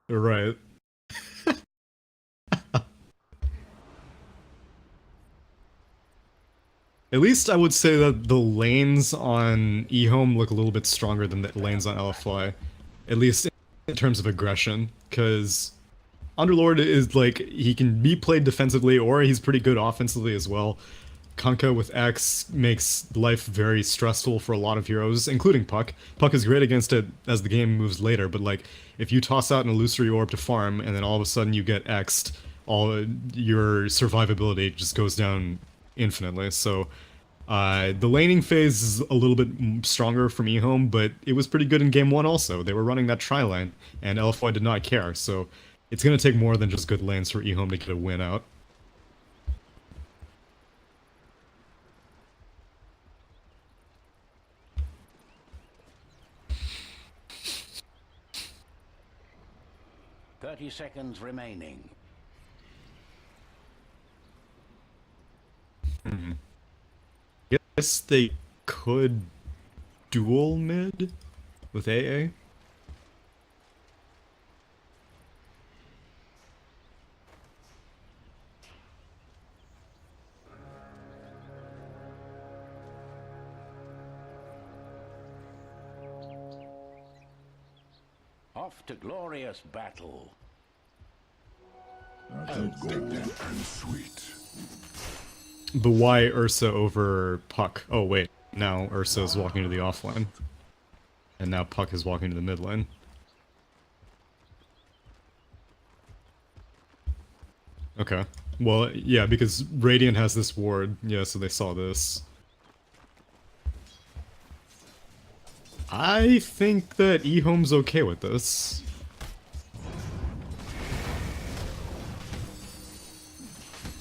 Right. At least I would say that the lanes on EHOME look a little bit stronger than the lanes on LFY. At least in terms of aggression, because Underlord is like, he can be played defensively or he's pretty good offensively as well. Kunkka with X makes life very stressful for a lot of heroes, including Puck. Puck is great against it as the game moves later, but like, if you toss out an illusory orb to farm and then all of a sudden you get X'd, all your survivability just goes down infinitely. So the laning phase is a little bit stronger from eHome, but it was pretty good in game one also. They were running that tri-lane, and LFY did not care, so it's going to take more than just good lanes for eHome to get a win out. Seconds remaining. Guess they could dual mid with AA. Off to glorious battle. Golden and sweet. But why Ursa over Puck? Oh wait, now Ursa is walking to the offline. And now Puck is walking to the mid lane. Okay. Well, yeah, because Radiant has this ward. Yeah, so they saw this. I think that eHome's okay with this.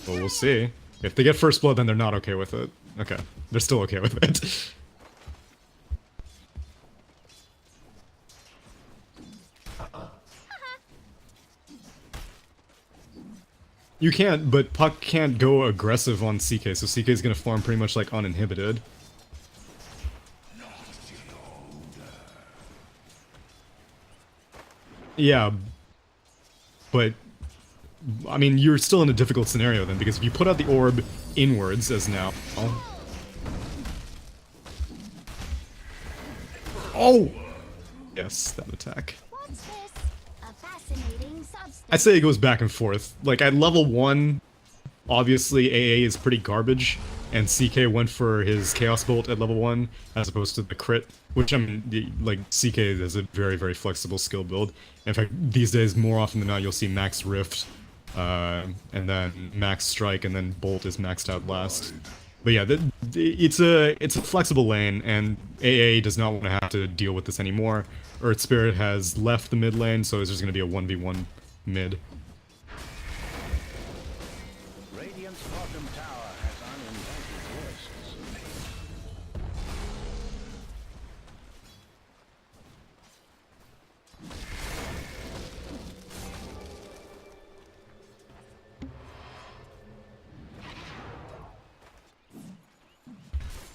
Well, we'll see. If they get first blood, then they're not okay with it. Okay. They're still okay with it. You can't, but Puck can't go aggressive on CK, so CK is gonna farm pretty much like uninhibited. Yeah, but I mean, you're still in a difficult scenario then, because if you put out the orb inwards as now. Oh! Yes, that attack. What's this? A fascinating substance. I'd say it goes back and forth. Like, at level 1, obviously AA is pretty garbage, and CK went for his Chaos Bolt at level 1, as opposed to the crit, which, I mean, like, CK is a very, very flexible skill build. In fact, these days, more often than not, you'll see Max Rift, and then Max Strike, and then Bolt is maxed out last. But yeah, it's a flexible lane, and AA does not want to have to deal with this anymore. Earth Spirit has left the mid lane, so there's just going to be a 1v1 mid. Radiant's bottom tower has uninvited guests.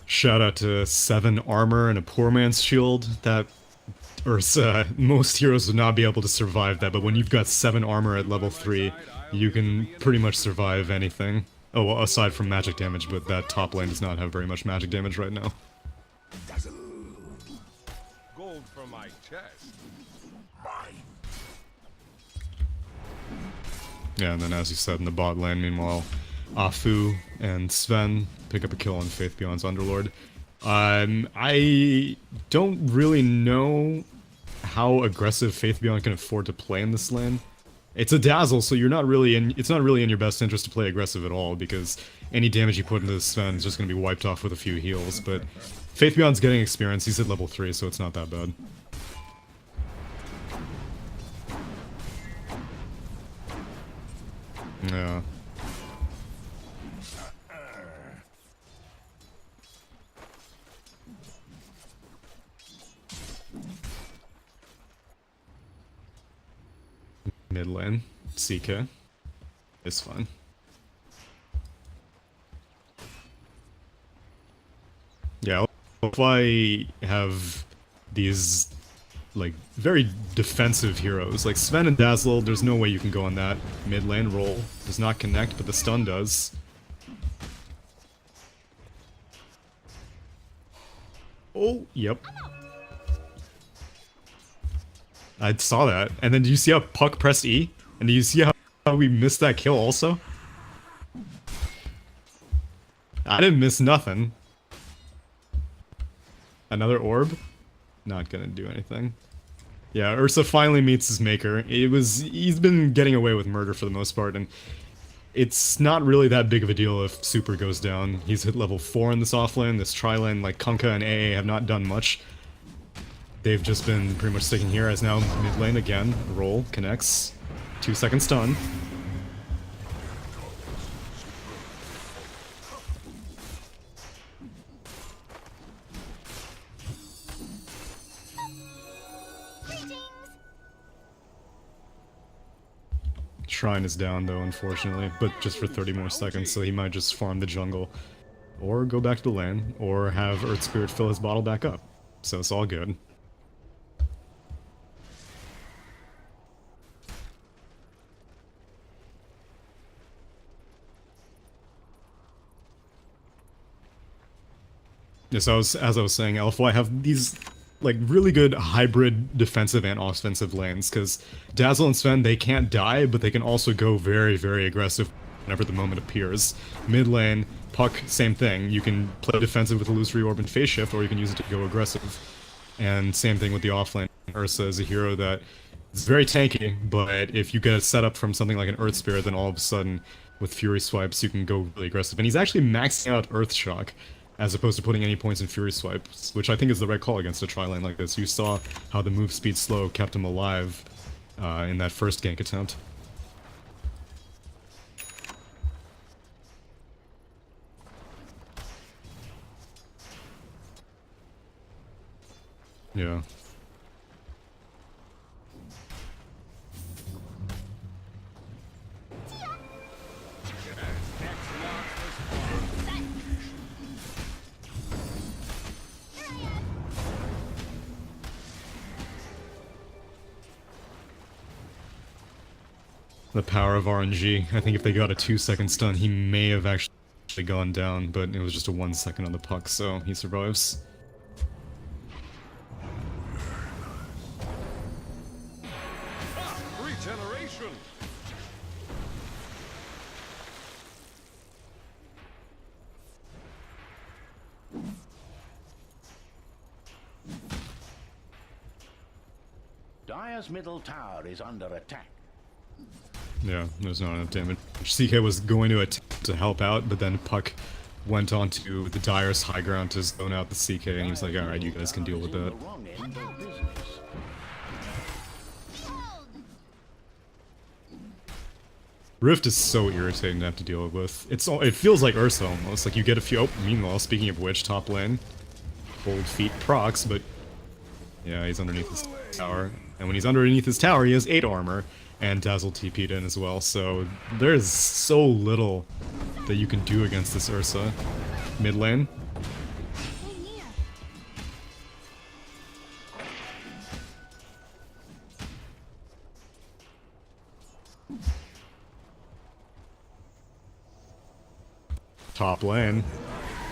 Shout out to 7 armor and a poor man's shield. That, or most heroes would not be able to survive that, but when you've got 7 armor at level 3, you can pretty much survive anything. Oh, well, aside from magic damage, but that top lane does not have very much magic damage right now. Gold from my chest. Yeah, and then as you said, in the bot lane, meanwhile, Afu and Sven pick up a kill on Faith Beyond's Underlord. I don't really know how aggressive Faith Beyond can afford to play in this lane. It's a dazzle, so you're not really it's not really in your best interest to play aggressive at all, because any damage you put into Sven is just going to be wiped off with a few heals, but Faith Beyond's getting experience, he's at level 3, so it's not that bad. Yeah. Mid lane, CK is fine. Yeah, if I have these like very defensive heroes. Like Sven and Dazzle, there's no way you can go on that. Mid lane roll does not connect, but the stun does. Oh, yep. I saw that. And then do you see how Puck pressed E? And do you see how we missed that kill also? I didn't miss nothing. Another orb? Not gonna do anything. Yeah, Ursa finally meets his maker. He's been getting away with murder for the most part, and it's not really that big of a deal if Super goes down. He's hit level 4 in this offlane. This tri-lane, like Kunkka and AA, have not done much. They've just been pretty much sticking here, as now mid lane again. Roll, connects. 2-second stun. Shrine is down though, unfortunately, but just for 30 more seconds, so he might just farm the jungle. Or go back to the lane, or have Earth Spirit fill his bottle back up. So it's all good. Yes, as I was saying, LFY have these like really good hybrid defensive and offensive lanes, because Dazzle and Sven, they can't die, but they can also go very, very aggressive whenever the moment appears. Mid lane, Puck, same thing. You can play defensive with Illusory Orb and Phase Shift, or you can use it to go aggressive. And same thing with the offlane. Ursa is a hero that is very tanky, but if you get a setup from something like an Earth Spirit, then all of a sudden, with Fury Swipes, you can go really aggressive. And he's actually maxing out Earth Shock, as opposed to putting any points in Fury Swipes, which I think is the right call against a tri-lane like this. You saw how the move speed slow kept him alive in that first gank attempt. Yeah. The power of RNG. I think if they got a 2-second stun, he may have actually gone down, but it was just a 1 second on the Puck, so he survives. Regeneration! Dire's middle tower is under attack. Yeah, there's not enough damage. CK was going to attempt to help out, but then Puck went on to the Dire's high ground to zone out the CK, and he was like, alright, you guys can deal with that. Rift is so irritating to have to deal with. It feels like Ursa almost. Like you get a few. Oh, meanwhile, speaking of which, top lane, Cold Feet procs, but yeah, he's underneath his tower. And when he's underneath his tower, he has 8 armor, and Dazzle TP'd in as well. So there's so little that you can do against this Ursa. Mid lane. Top lane.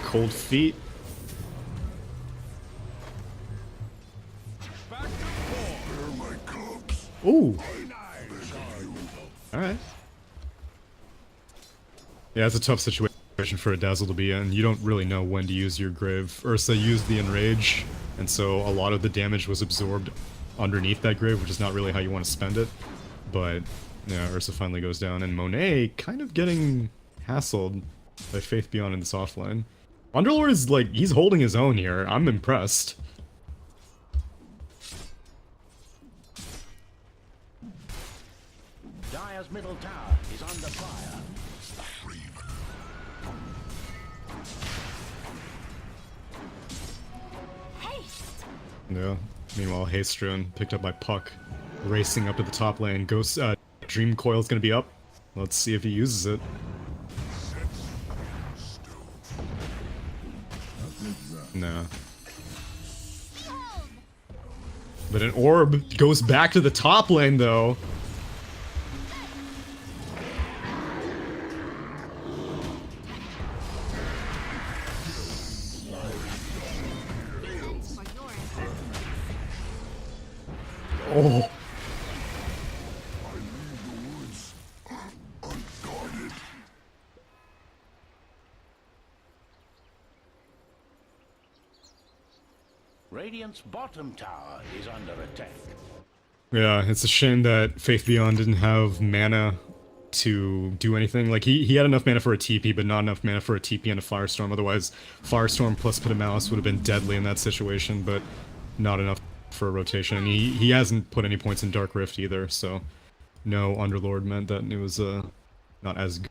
Cold Feet. Ooh. Alright. Yeah, it's a tough situation for a Dazzle to be in. You don't really know when to use your Grave. Ursa used the Enrage, and so a lot of the damage was absorbed underneath that Grave, which is not really how you want to spend it. But, yeah, Ursa finally goes down, and Monet kind of getting hassled by Faith Beyond in this offline. Underlord is, like, he's holding his own here. I'm impressed. Dire's middle tower is under fire. Haste! Yeah. Meanwhile, Hastrun, picked up by Puck, racing up to the top lane. Ghost, Dream Coil's gonna be up. Let's see if he uses it. Nah. But an orb goes back to the top lane, though. Oh. Radiant's bottom tower is under attack. Yeah, it's a shame that Faith Beyond didn't have mana to do anything. Like, he had enough mana for a TP, but not enough mana for a TP and a Firestorm. Otherwise, Firestorm plus Pit of Malice would have been deadly in that situation, but not enough for a rotation. And he hasn't put any points in Dark Rift either, so no Underlord meant that it was not as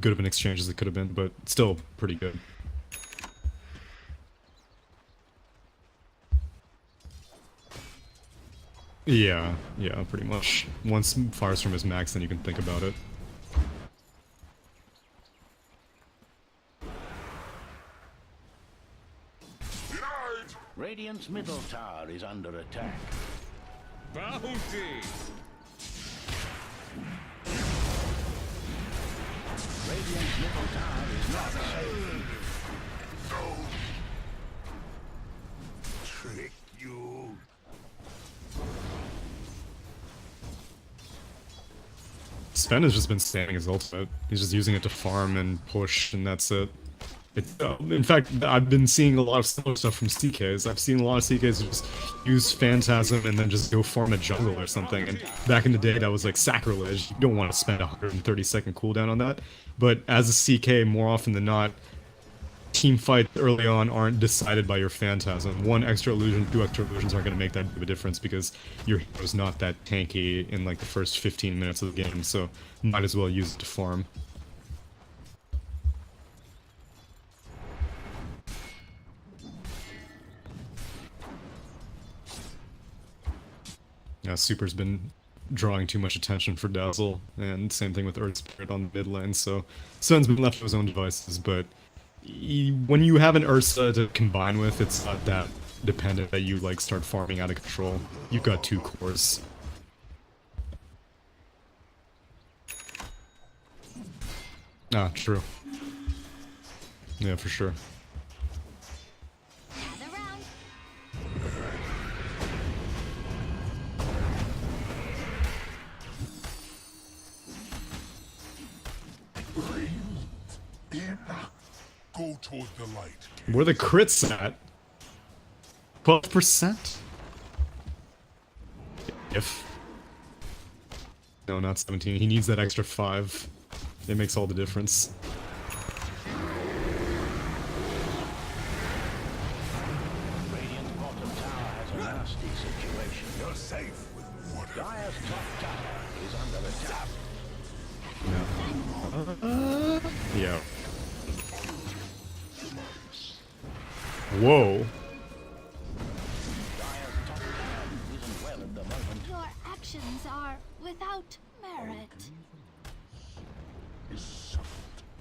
good of an exchange as it could have been, but still pretty good. Yeah, pretty much. Once Firestorm is maxed, then you can think about it. Radiant's middle tower is under attack. Bounty! Radiant's middle tower is not safe. Trick you. Sven has just been spamming his ultimate. He's just using it to farm and push, and that's it. In fact, I've been seeing a lot of similar stuff from CKs. I've seen a lot of CKs just use Phantasm and then just go farm a jungle or something. And back in the day, that was like sacrilege. You don't want to spend a 130-second cooldown on that. But as a CK, more often than not, team fights early on aren't decided by your Phantasm. One extra illusion, two extra illusions aren't going to make that big of a difference because your hero's not that tanky in like the first 15 minutes of the game. So might as well use it to farm. Yeah, Super's been drawing too much attention for Dazzle, and same thing with Earth Spirit on the mid lane, so Sven's been left to his own devices, but when you have an Ursa to combine with, it's not that dependent that you like start farming out of control. You've got two cores. Ah, true. Yeah, for sure. Gather round. Go toward the light. Where the crits at? 12%? If. No, not 17. He needs that extra 5. It makes all the difference. Radiant's bottom tower has a nasty situation. You're safe with water. Dire's top tower is under attack. No. Yeah. Whoa. Dire's top tower isn't well at the moment. Your actions are without merit.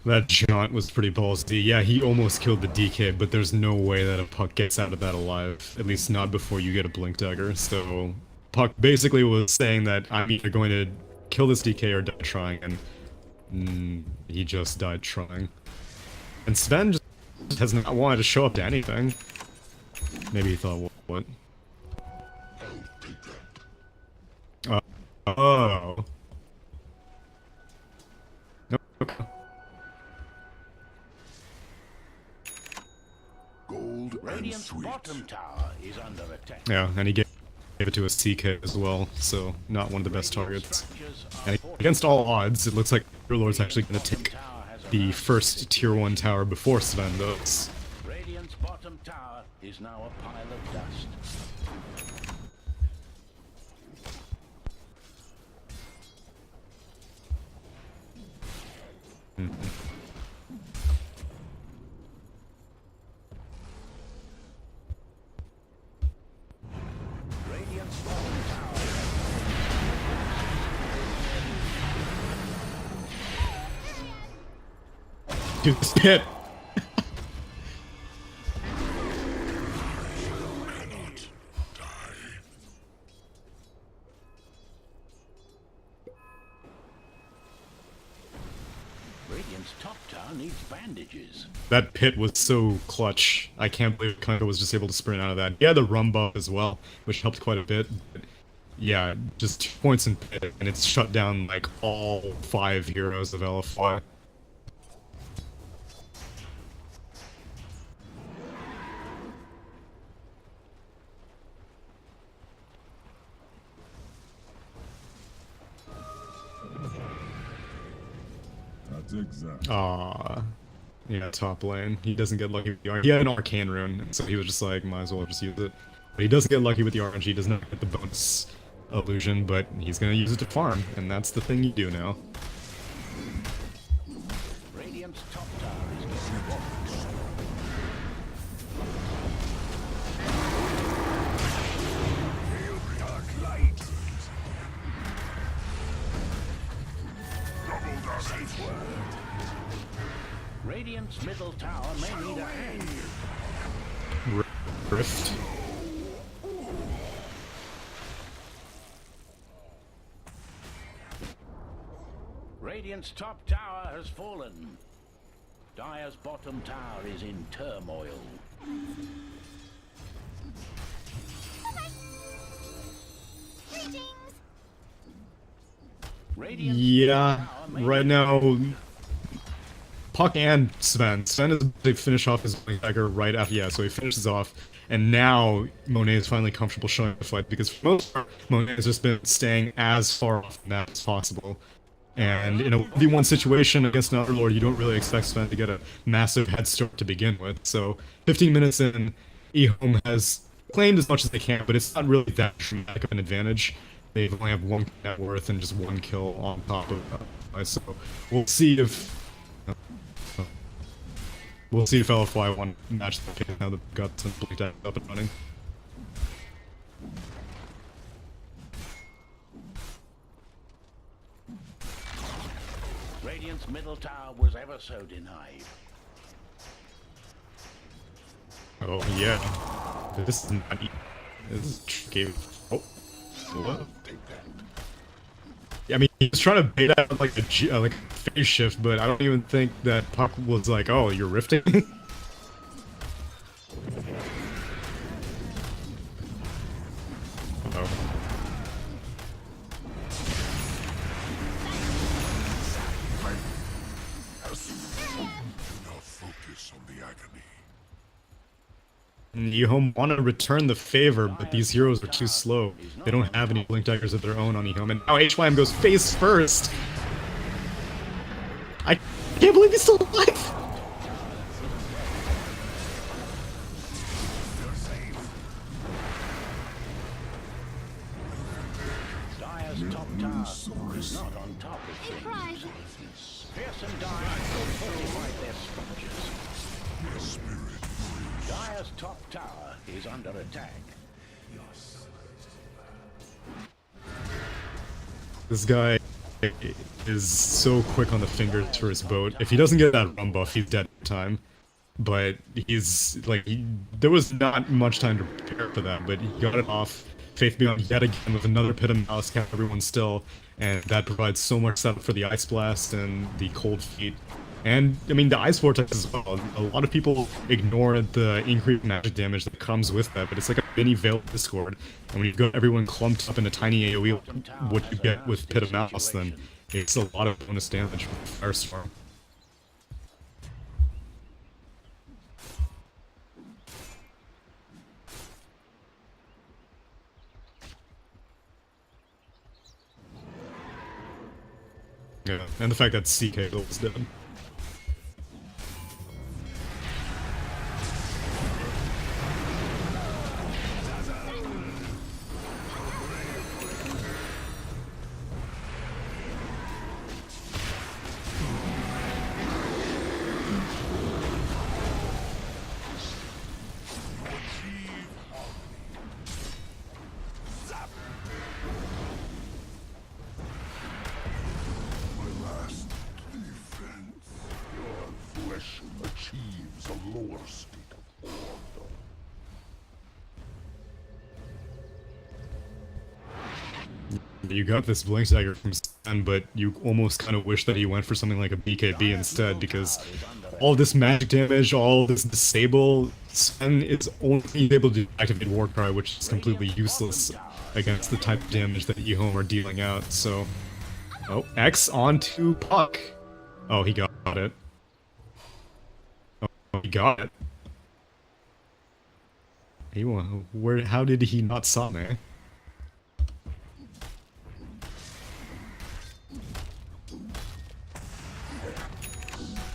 That jaunt was pretty ballsy. Yeah, he almost killed the DK, but there's no way that a Puck gets out of that alive. At least not before you get a Blink Dagger. So, Puck basically was saying that I'm either going to kill this DK or die trying, and he just died trying. And Sven just has not wanted to show up to anything. Maybe he thought, what? Oh. Nope. Okay. Gold and Radiant's sweet. bottom tower is under attack. Yeah, and he gave it to a CK as well, so not one of the best targets. Structures are And fortified. against all odds, it looks like Lord's actually going to take the first tier 1 tower before Sven does. Radiant's bottom tower is now a pile of dust. Radiant's bottom tower. Dude, this pit! Radiant's top tower needs bandages. That pit was so clutch. I can't believe Kanto was just able to sprint out of that. He had the rum buff as well, which helped quite a bit. But yeah, just 2 points in pit, and it's shut down like all 5 heroes of LFY. That's exactly. Yeah, top lane. He doesn't get lucky with the RNG. He had an arcane rune, so he was just like, might as well just use it. But he doesn't get lucky with the RNG, he does not get the bonus illusion, but he's gonna use it to farm, and that's the thing you do now. Radiant's top tower is getting rocked. Dark light. Double safe word. Radiant's middle tower may need a hand. Rift. Radiant's top tower has fallen. Dire's bottom tower is in turmoil. Greetings. Radiant's Yeah, middle tower may right need a now, hand. Puck and Sven. Sven is they finish off his dagger right after, yeah, so he finishes off, and now Monet is finally comfortable showing the fight, because for most part, Monet has just been staying as far off from that as possible. And in a 1v1 situation against an Underlord, you don't really expect Sven to get a massive head start to begin with. So 15 minutes in, EHOME has claimed as much as they can, but it's not really that dramatic of an advantage. They only have 1 net worth and just 1 kill on top of that. So we'll see if LFY want to match the case now that they've got some Blink Dagger up and running. Radiant's middle tower was ever so denied. Oh yeah, this is not. This is tricky. Oh, what? Yeah, I mean, he was trying to bait out like a phase shift, but I don't even think that Puck was like, "Oh, you're rifting." Oh. Now focus on the agony. EHOME want to return the favor, but these heroes are too slow. They don't have any Blink Daggers of their own on EHOME, and now HYM goes face first! I can't believe he's still alive! Dire's top tower is not on top of Surprise. things. Fierce and Dire will fortify their structures. Dire's top tower is under attack. This guy is so quick on the fingers for his boat. If he doesn't get that rum buff, he's dead in time. But he's, like, there was not much time to prepare for that, but he got it off. Faith Beyond yet again with another Pit of Malice, kept everyone still, and that provides so much setup for the Ice Blast and the Cold Feet. And, I mean, the Ice Vortex as well. A lot of people ignore the increased magic damage that comes with that, but it's like a mini Veil of Discord. And when you've got everyone clumped up in a tiny AoE, what you get with Pit of Malice, then it's a lot of bonus damage with Firestorm. Yeah, and the fact that CK is dead. My last defense. You got this Blink Dagger from Sven, but you almost kind of wish that he went for something like a BKB instead, because all this magic damage, all this disable, Sven is only able to activate Warcry, which is completely useless against the type of damage that EHOME are dealing out, so... Oh, X onto Puck! Oh, he got it. Oh, he got it. He, where, how did he not saw me?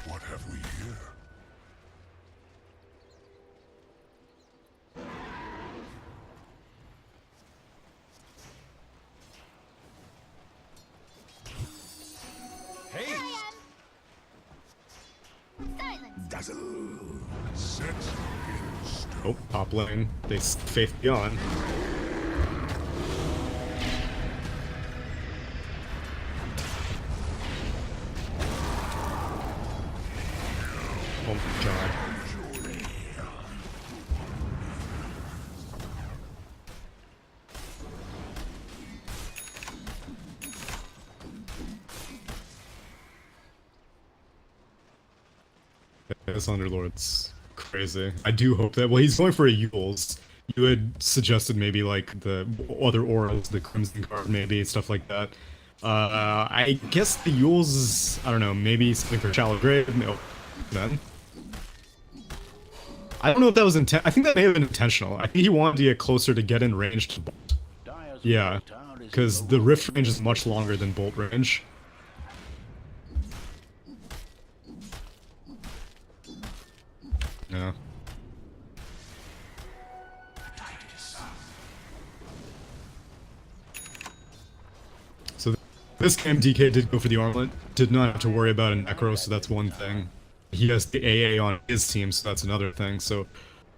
What have we here? Here I am. Silence. Dazzle. Set in stone. Oh, top lane. They faith beyond. Oh my god. This Underlord's crazy. I do hope that. Well, he's going for a Yules. You had suggested maybe like the other auras, the Crimson card, maybe stuff like that. I guess the Yules is, I don't know, maybe something for Shallow Grave. No, then. I don't know if that was I think that may have been intentional. I think he wanted to get closer to get in range to Bolt. Yeah, because the Rift range is much longer than Bolt range. Yeah. So this game DK did go for the armlet, did not have to worry about a Necro, so that's one thing. He has the AA on his team, so that's another thing. So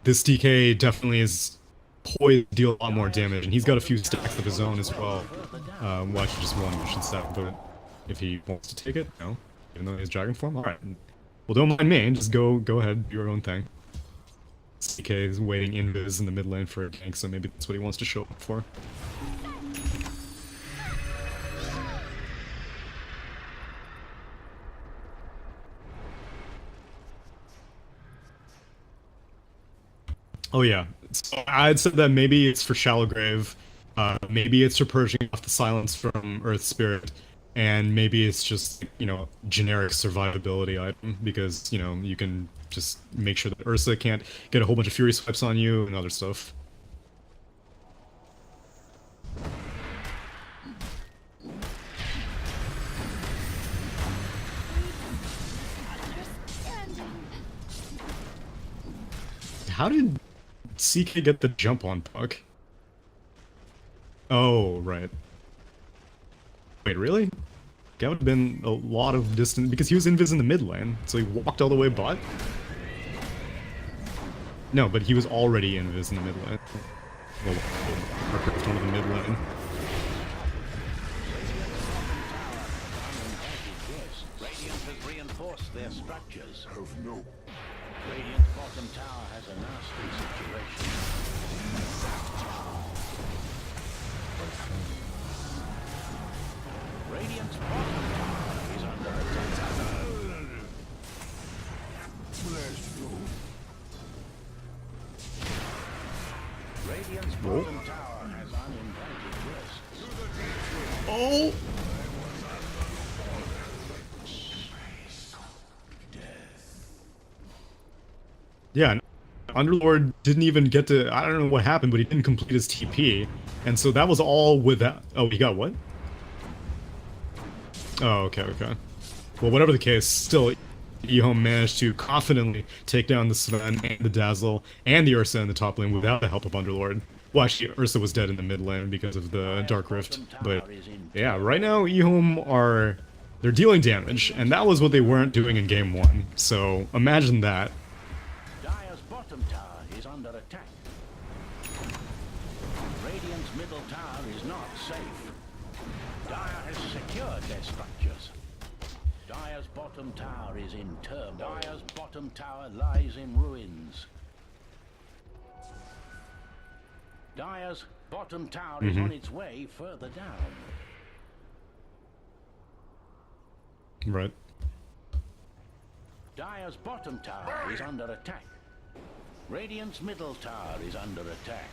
this DK definitely is poised to deal a lot more damage, and he's got a few stacks of his own as well. Well, actually just one mission stack, but if he wants to take it, no. Even though he has Dragon Form? Alright. Well, don't mind me, just go ahead, do your own thing. DK is waiting invis in the mid lane for a gank, so maybe that's what he wants to show up for. Oh yeah, so I'd said that maybe it's for Shallow Grave, maybe it's for purging off the silence from Earth Spirit, and maybe it's just, you know, generic survivability item, because, you know, you can just make sure that Ursa can't get a whole bunch of Fury Swipes on you and other stuff. How did CK get the jump on Puck? Oh, right. Wait, really? That would have been a lot of distance, because he was invis in the mid lane, so he walked all the way bot? No, but he was already invis in the mid lane. Well, one of the mid lane. Radiant has reinforced their structures. Have no. Radiant's bottom tower has a nasty situation. Radiant's bottom tower is under attack. Radiant's bottom tower has uninvited guests. Oh! Yeah, Underlord didn't even get to, I don't know what happened, but he didn't complete his TP. And so that was all without, oh, he got what? Oh, okay, okay. Well, whatever the case, still, EHOME managed to confidently take down the Sven and the Dazzle and the Ursa in the top lane without the help of Underlord. Well, actually, Ursa was dead in the mid lane because of the Dark Rift. But, yeah, right now, EHOME are, they're dealing damage, and that was what they weren't doing in Game 1. So, imagine that. Dire's bottom tower is under attack. Radiant's middle tower is not safe. Dire has secured their structures. Dire's bottom tower is in turmoil. Dire's bottom tower lies in ruins. Dire's Bottom tower is on its way further down. Right. Dire's bottom tower is under attack. Radiant's middle tower is under attack.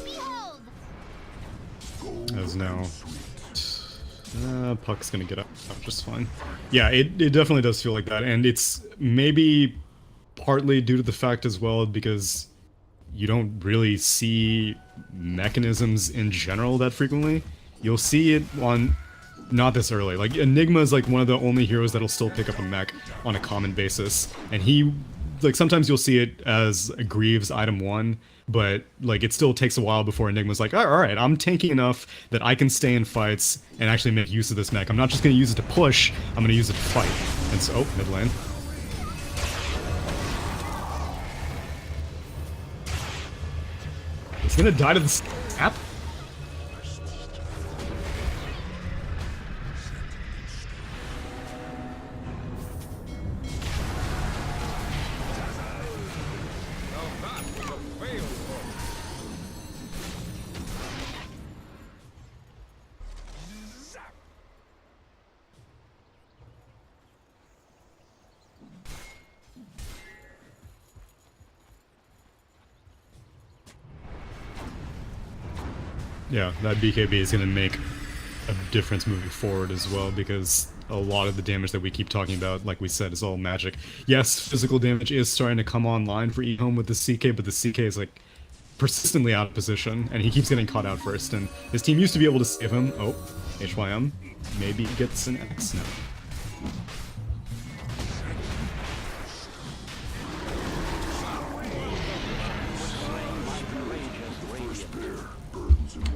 Behold! As now, Puck's gonna get up just fine. Yeah, it definitely does feel like that, and it's maybe partly due to the fact as well because you don't really see mechanisms in general that frequently. You'll see it on not this early. Like Enigma is like one of the only heroes that'll still pick up a mech on a common basis, and he like sometimes you'll see it as a Greaves item 1, but like it still takes a while before Enigma's like, alright, I'm tanky enough that I can stay in fights and actually make use of this mech. I'm not just gonna use it to push, I'm gonna use it to fight. And so, oh, mid lane. It's gonna die to the snap? Yeah, that BKB is going to make a difference moving forward as well, because a lot of the damage that we keep talking about, like we said, is all magic. Yes, physical damage is starting to come online for EHOME with the CK, but the CK is like persistently out of position, and he keeps getting caught out first, and his team used to be able to save him. Oh, HYM maybe gets an X now.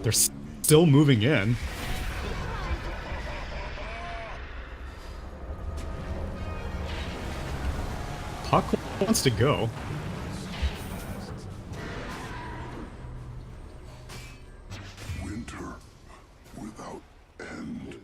They're still moving in. Puck wants to go. Winter without end.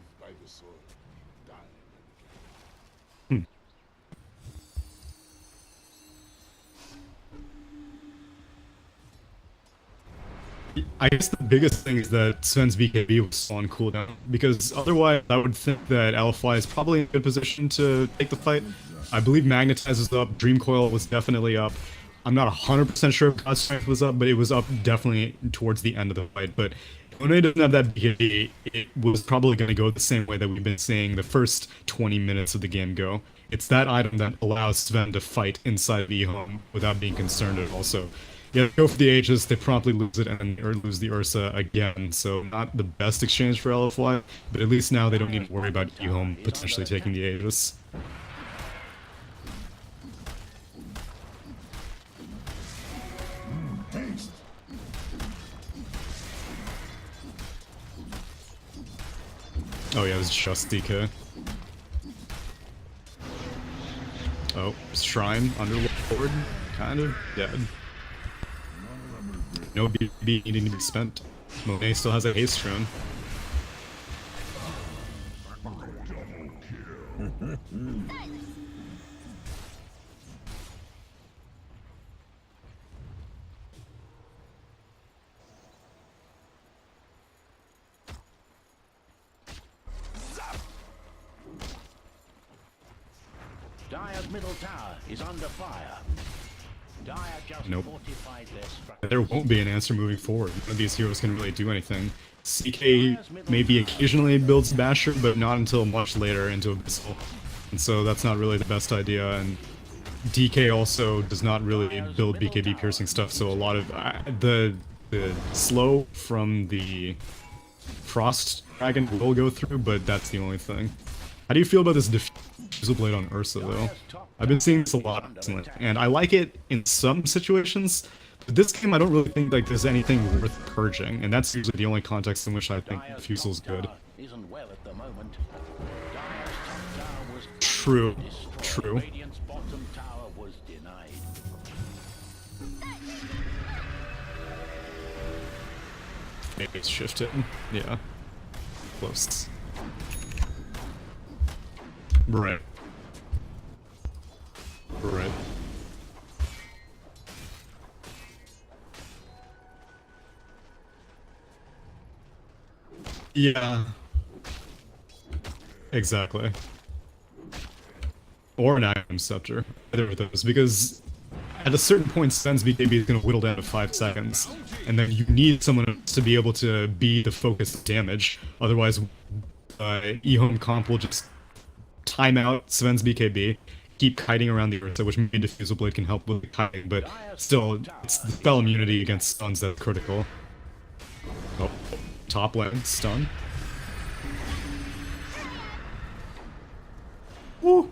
I guess the biggest thing is that Sven's BKB was still on cooldown, because otherwise I would think that LFY is probably in a good position to take the fight. I believe Magnetize is up, Dream Coil was definitely up. I'm not 100% sure if God's Strength was up, but it was up definitely towards the end of the fight. But when it doesn't have that BKB, it was probably going to go the same way that we've been seeing the first 20 minutes of the game go. It's that item that allows Sven to fight inside of EHOME without being concerned at all. So yeah, go for the Aegis, they promptly lose it and or lose the Ursa again, so not the best exchange for LFY, but at least now they don't need to worry about EHOME potentially taking the Aegis. Oh yeah, it was just DK. Oh, Shrine, Underlord, kind of dead. No BB needing to be spent. Monet still has a haste rune. Dire's middle tower is under fire. Dire just Nope. fortified their structure. There won't be an answer moving forward. None of these heroes can really do anything. CK maybe occasionally builds Basher, but not until much later into Abyssal. And so that's not really the best idea, and DK also does not really build BKB piercing stuff, so a lot of the slow from the Frost Dragon will go through, but that's the only thing. How do you feel about this Diffusal Blade on Ursa, though? I've been seeing this a lot recently, and I like it in some situations, but this game I don't really think like there's anything worth purging, and that's usually the only context in which I think Diffusal's good. Isn't well at the moment. Dire's top tower was True, destroyed. true. Radiant's bottom tower was denied. Maybe it's shifted. Yeah. Close. Right. Right. Yeah. Exactly. Or an Iron Scepter. Either of those, because at a certain point, Sven's BKB is going to whittle down to 5 seconds, and then you need someone else to be able to be the focus of damage. Otherwise, EHOME comp will just time out Sven's BKB, keep kiting around the Ursa, which maybe Diffusal Blade can help with the kiting, but still, it's the spell immunity against stuns that's critical. Oh, top lane, stun. Woo!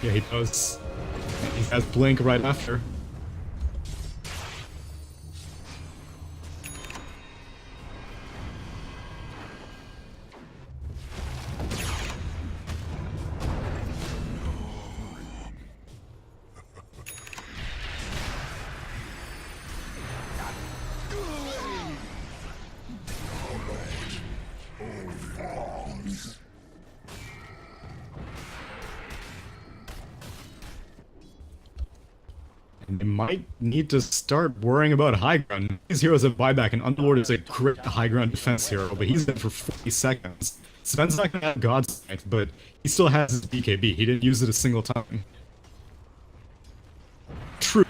Yeah, he does. He has Blink right after. And they might need to start worrying about high ground. These heroes have buyback, and Underlord is a great high ground defense hero, but he's in for 40 seconds. Sven's not gonna have God's Strength, but he still has his BKB. He didn't use it a single time. True,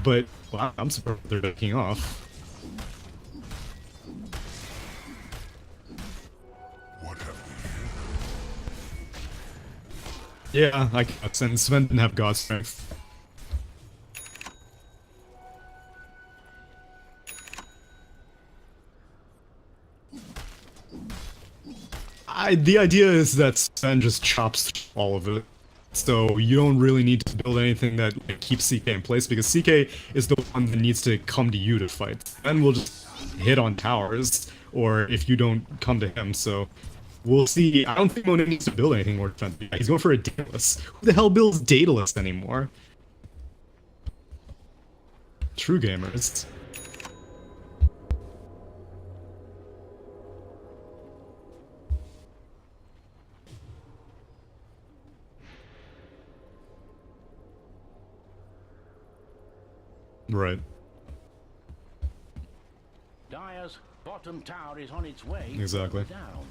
but wow, I'm surprised they're taking off. What have Yeah, I guess, and Sven didn't have God's Strength. The idea is that Sven just chops all of it, so you don't really need to build anything that keeps CK in place, because CK is the one that needs to come to you to fight. Sven will just hit on towers, or if you don't come to him, so we'll see. I don't think Mona needs to build anything more defensive. He's going for a Daedalus. Who the hell builds Daedalus anymore? True gamers. Right. Dire's bottom tower is on its way Exactly. down.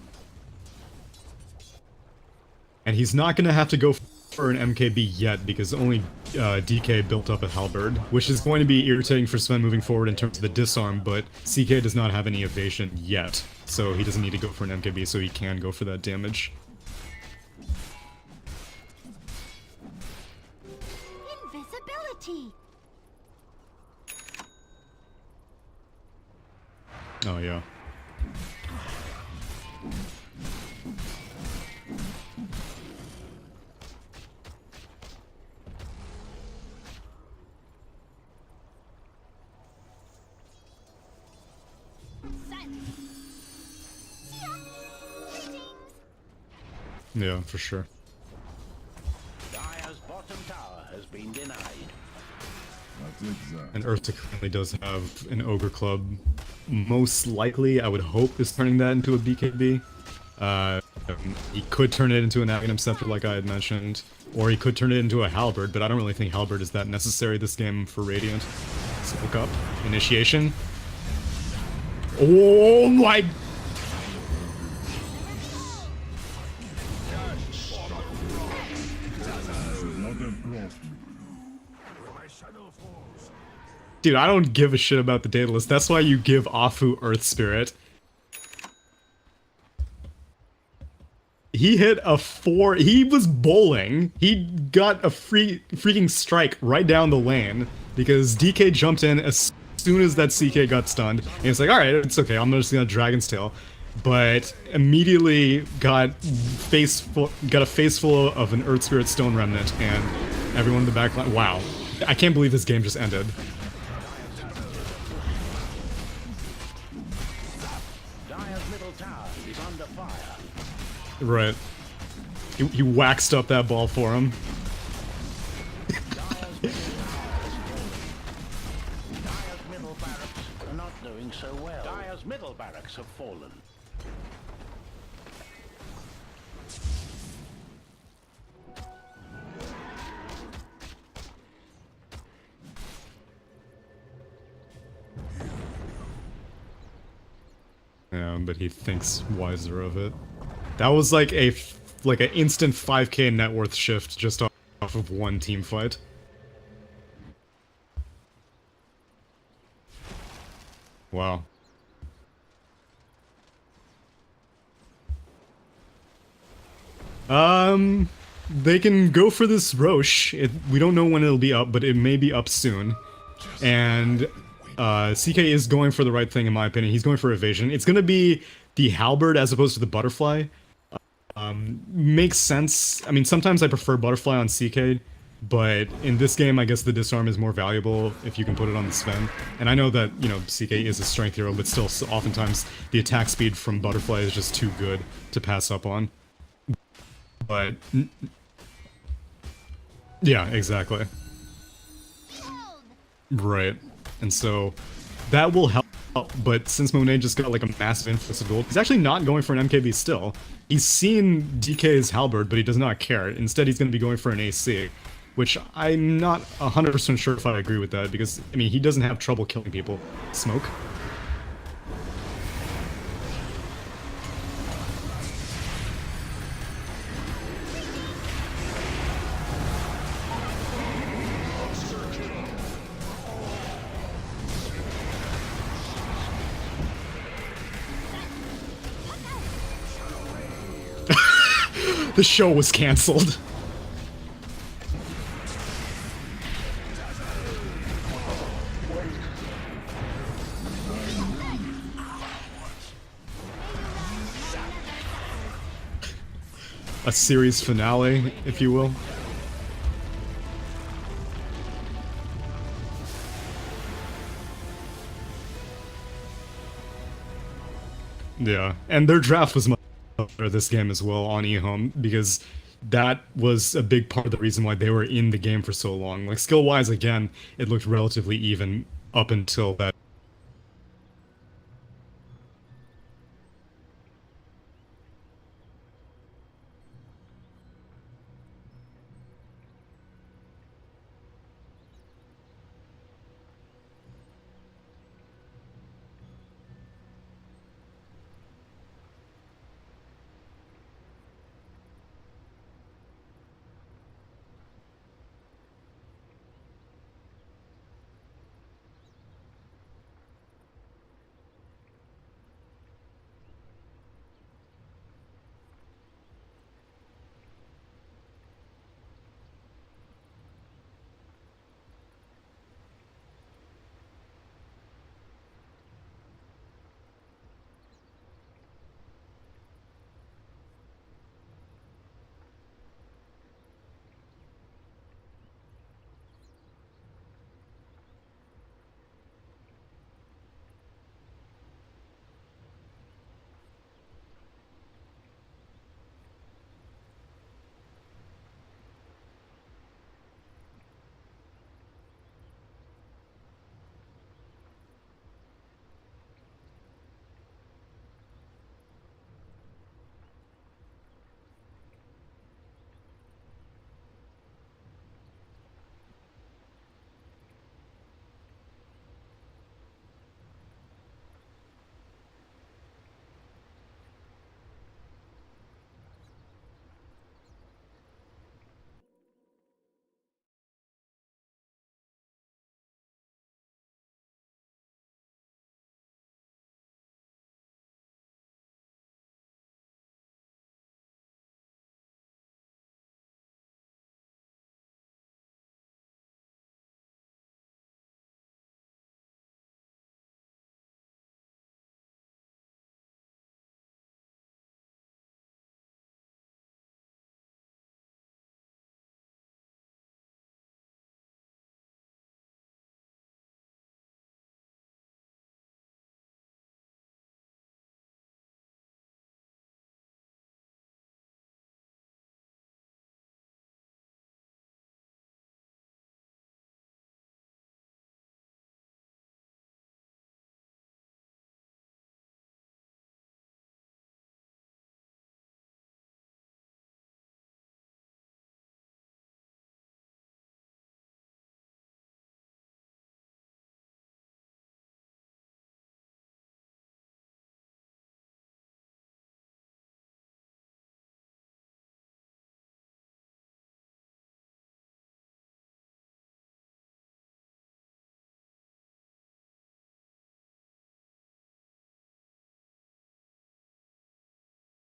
And he's not going to have to go for an MKB yet, because only DK built up a Halberd, which is going to be irritating for Sven moving forward in terms of the disarm, but CK does not have any evasion yet, so he doesn't need to go for an MKB, so he can go for that damage. Invisibility. Oh, yeah. Yeah, for sure. Dire's bottom tower has been denied. And Eartha currently does have an Ogre Club. Most likely, I would hope, is turning that into a BKB. He could turn it into an Agnum Scepter, like I had mentioned, or he could turn it into a Halberd, but I don't really think Halberd is that necessary this game for Radiant. Let's look up. Initiation. Oh my... Dude, I don't give a shit about the Daedalus. That's why you give Afu Earth Spirit. He hit a 4. He was bowling. He got a freaking strike right down the lane because DK jumped in as soon as that CK got stunned. And it's like, alright, it's okay. I'm just gonna Dragon's Tail. But immediately got a face full of an Earth Spirit Stone Remnant, and everyone in the back line. Wow. I can't believe this game just ended. Right. He waxed up that ball for him. Dire's middle barracks are not doing so well. Dire's middle barracks have fallen. Yeah, but he thinks wiser of it. That was like a like an instant 5k net worth shift just off of one team fight. Wow. They can go for this Roche. We don't know when it'll be up, but it may be up soon. And CK is going for the right thing in my opinion. He's going for evasion. It's gonna be the halberd as opposed to the butterfly. Makes sense. I mean, sometimes I prefer butterfly on CK, but in this game, I guess the disarm is more valuable if you can put it on the Sven. And I know that, you know, CK is a strength hero, but still, oftentimes the attack speed from butterfly is just too good to pass up on. But yeah, exactly. Right. And so that will help, but since Monet just got like a massive influx of gold, he's actually not going for an MKB still. He's seen DK's halberd, but he does not care. Instead, he's going to be going for an AC, which I'm not 100% sure if I agree with that, because, I mean, he doesn't have trouble killing people. Smoke. The show was cancelled. A series finale, if you will. Yeah, and their draft was much better this game as well on EHOME, because that was a big part of the reason why they were in the game for so long. Like, skill-wise, again, it looked relatively even up until that